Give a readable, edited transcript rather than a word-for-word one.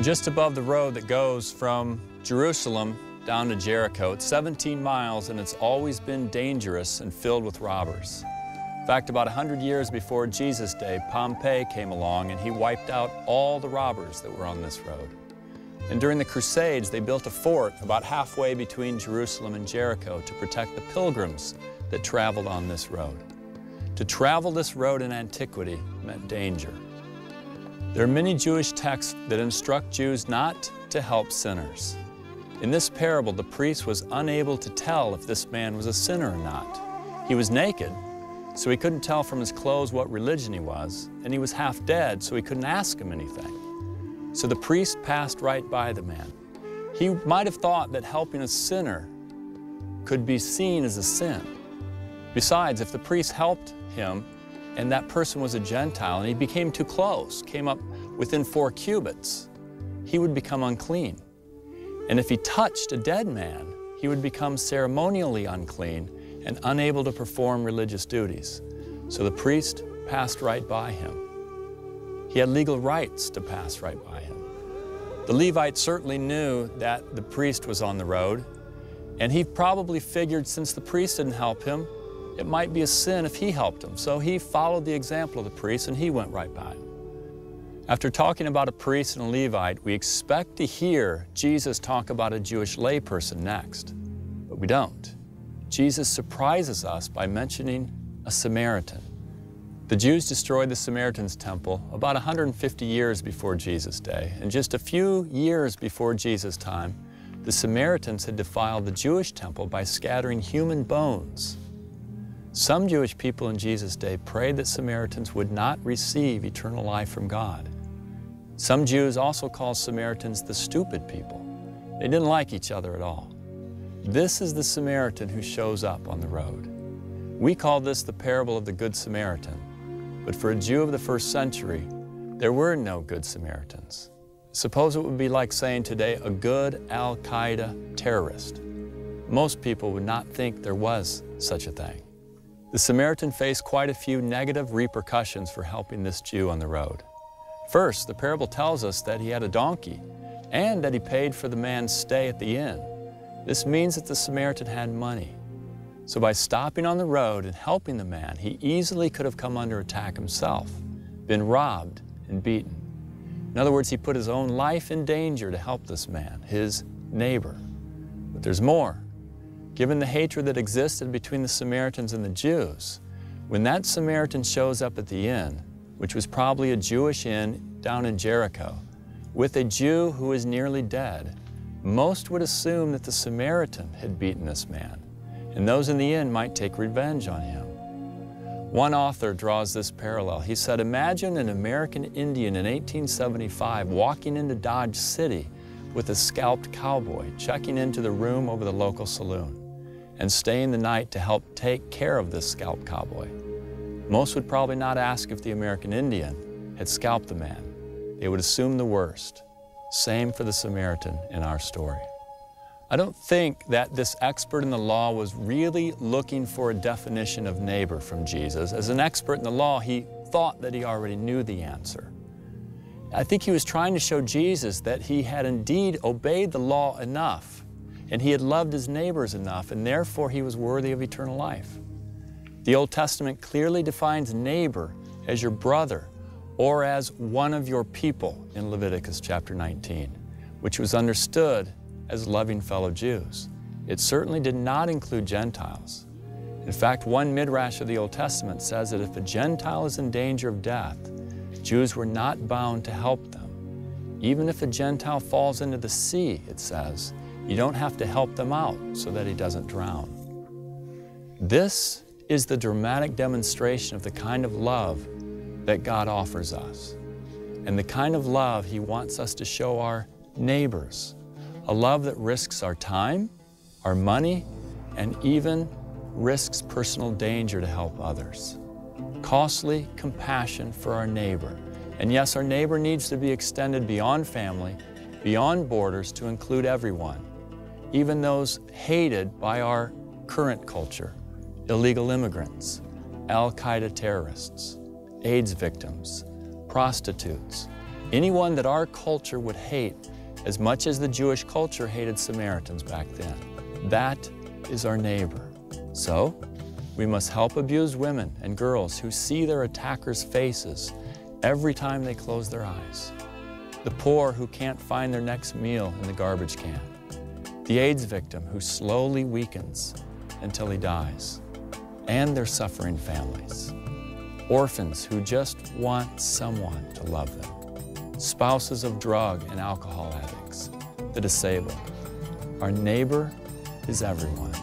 I'm just above the road that goes from Jerusalem down to Jericho. It's 17 miles, and it's always been dangerous and filled with robbers. In fact, about 100 years before Jesus' day, Pompey came along and he wiped out all the robbers that were on this road. And during the Crusades, they built a fort about halfway between Jerusalem and Jericho to protect the pilgrims that traveled on this road. To travel this road in antiquity meant danger. There are many Jewish texts that instruct Jews not to help sinners. In this parable, the priest was unable to tell if this man was a sinner or not. He was naked, so he couldn't tell from his clothes what religion he was, and he was half dead, so he couldn't ask him anything. So the priest passed right by the man. He might have thought that helping a sinner could be seen as a sin. Besides, if the priest helped him and that person was a Gentile and he became too close, came up within 4 cubits, he would become unclean. And if he touched a dead man, he would become ceremonially unclean and unable to perform religious duties. So the priest passed right by him. He had legal rights to pass right by him. The Levite certainly knew that the priest was on the road, and he probably figured since the priest didn't help him, it might be a sin if he helped him. So he followed the example of the priest and he went right by him. After talking about a priest and a Levite, we expect to hear Jesus talk about a Jewish layperson next, but we don't. Jesus surprises us by mentioning a Samaritan. The Jews destroyed the Samaritan's temple about 150 years before Jesus' day, and just a few years before Jesus' time, the Samaritans had defiled the Jewish temple by scattering human bones. Some Jewish people in Jesus' day prayed that Samaritans would not receive eternal life from God. Some Jews also called Samaritans the stupid people. They didn't like each other at all. This is the Samaritan who shows up on the road. We call this the parable of the Good Samaritan, but for a Jew of the first century, there were no good Samaritans. Suppose it would be like saying today a good Al-Qaeda terrorist. Most people would not think there was such a thing. The Samaritan faced quite a few negative repercussions for helping this Jew on the road. First, the parable tells us that he had a donkey and that he paid for the man's stay at the inn. This means that the Samaritan had money. So by stopping on the road and helping the man, he easily could have come under attack himself, been robbed and beaten. In other words, he put his own life in danger to help this man, his neighbor. But there's more. Given the hatred that existed between the Samaritans and the Jews, when that Samaritan shows up at the inn, which was probably a Jewish inn down in Jericho, with a Jew who is nearly dead, most would assume that the Samaritan had beaten this man, and those in the inn might take revenge on him. One author draws this parallel. He said, imagine an American Indian in 1875 walking into Dodge City with a scalped cowboy, checking into the room over the local saloon, and staying the night to help take care of this scalped cowboy. Most would probably not ask if the American Indian had scalped the man. They would assume the worst. Same for the Samaritan in our story. I don't think that this expert in the law was really looking for a definition of neighbor from Jesus. As an expert in the law, he thought that he already knew the answer. I think he was trying to show Jesus that he had indeed obeyed the law enough, and he had loved his neighbors enough, and therefore he was worthy of eternal life. The Old Testament clearly defines neighbor as your brother or as one of your people in Leviticus chapter 19, which was understood as loving fellow Jews. It certainly did not include Gentiles. In fact, one midrash of the Old Testament says that if a Gentile is in danger of death, Jews were not bound to help them. Even if a Gentile falls into the sea, it says, you don't have to help them out so that he doesn't drown. This is the dramatic demonstration of the kind of love that God offers us, and the kind of love He wants us to show our neighbors, a love that risks our time, our money, and even risks personal danger to help others. Costly compassion for our neighbor. And yes, our neighbor needs to be extended beyond family, beyond borders to include everyone, even those hated by our current culture, illegal immigrants, Al-Qaeda terrorists, AIDS victims, prostitutes, Anyone that our culture would hate as much as the Jewish culture hated Samaritans back then. That is our neighbor. So, we must help abused women and girls who see their attackers' faces every time they close their eyes. The poor who can't find their next meal in the garbage can. The AIDS victim who slowly weakens until he dies. And their suffering families. Orphans who just want someone to love them. Spouses of drug and alcohol addicts. The disabled. Our neighbor is everyone.